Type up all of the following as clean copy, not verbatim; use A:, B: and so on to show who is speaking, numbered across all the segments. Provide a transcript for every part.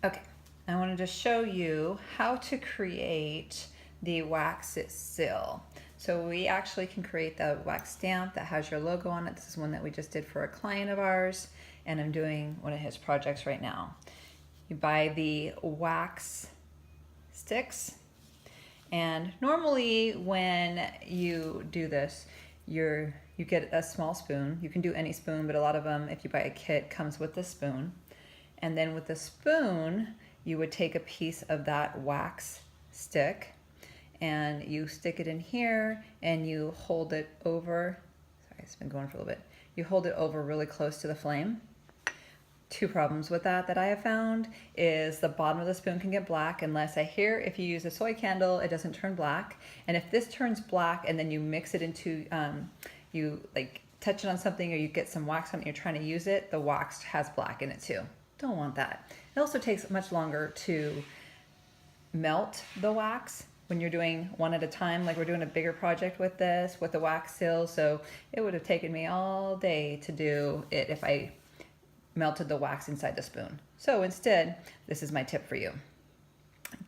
A: Okay, I wanted to show you how to create the wax seal. So we actually can create the wax stamp that has your logo on it. This is one that we just did for a client of ours, and I'm doing one of his projects right now. You buy the wax sticks, and normally when you do this, you get a small spoon. You can do any spoon, but a lot of them, if you buy a kit, comes with a spoon. And then with the spoon, you would take a piece of that wax stick and you stick it in here and you hold it over, sorry, it's been going for a little bit. You hold it over really close to the flame. Two problems with that I have found is the bottom of the spoon can get black unless I hear if you use a soy candle, it doesn't turn black. And if this turns black and then you mix it into, you like touch it on something or you get some wax on it, you're trying to use it, the wax has black in it too. Don't want that. It also takes much longer to melt the wax when you're doing one at a time. Like we're doing a bigger project with this, with the wax seal, so it would have taken me all day to do it if I melted the wax inside the spoon. So instead, this is my tip for you.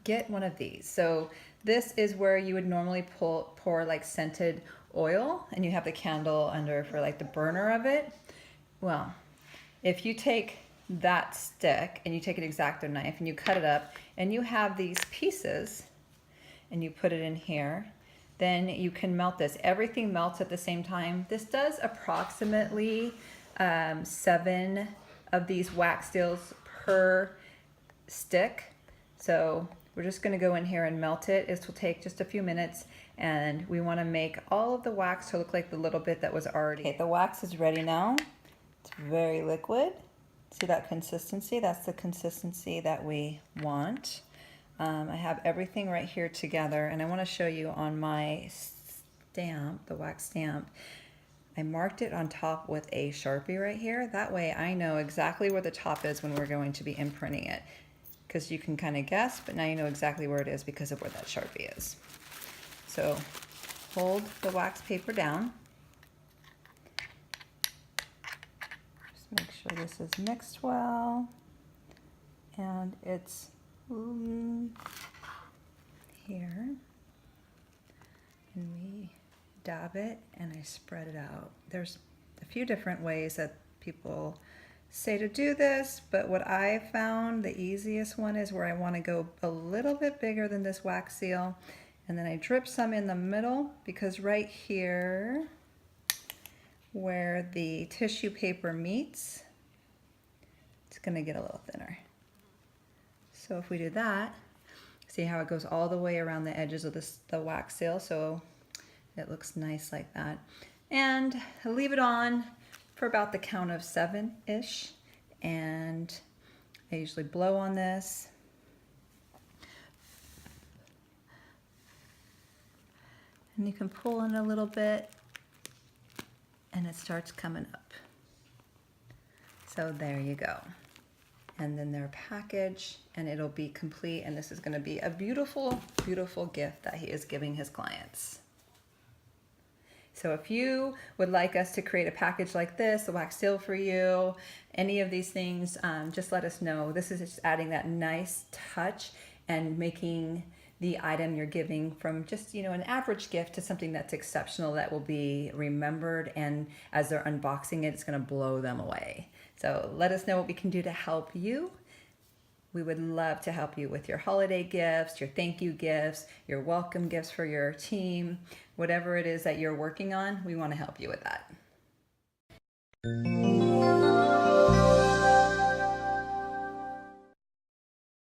A: Get one of these. So this is where you would normally pour like scented oil and you have the candle under for like the burner of it. Well, if you take that stick and you take an X-Acto knife and you cut it up and you have these pieces and you put it in here, then you can melt this. Everything melts at the same time. This does approximately 7 of these wax seals per stick. So we're just gonna go in here and melt it. This will take just a few minutes and we wanna make all of the wax to look like the little bit that was already. Okay, the wax is ready now. It's very liquid. See that consistency? That's the consistency that we want. I have everything right here together and I want to show you on my stamp, the wax stamp. I marked it on top with a Sharpie right here. That way I know exactly where the top is when we're going to be imprinting it. Because you can kind of guess, but now you know exactly where it is because of where that Sharpie is. So hold the wax paper down. Make sure this is mixed well and it's here, and we dab it and I spread it out. There's a few different ways that people say to do this, but what I found the easiest one is where I want to go a little bit bigger than this wax seal, and then I drip some in the middle because right here where the tissue paper meets, it's going to get a little thinner. So if we do that, see how it goes all the way around the edges of the wax seal, so it looks nice like that. And leave it on for about the count of 7-ish, and I usually blow on this. And you can pull in a little bit and it starts coming up. So there you go. And then their package, and it'll be complete, and this is going to be a beautiful, beautiful gift that he is giving his clients. So if you would like us to create a package like this, a wax seal for you, any of these things, just let us know. This is just adding that nice touch and making the item you're giving from just, you know, an average gift to something that's exceptional that will be remembered, and as they're unboxing it, it's going to blow them away. So let us know what we can do to help you. We would love to help you with your holiday gifts, your thank you gifts, your welcome gifts for your team, whatever it is that you're working on, we want to help you with that.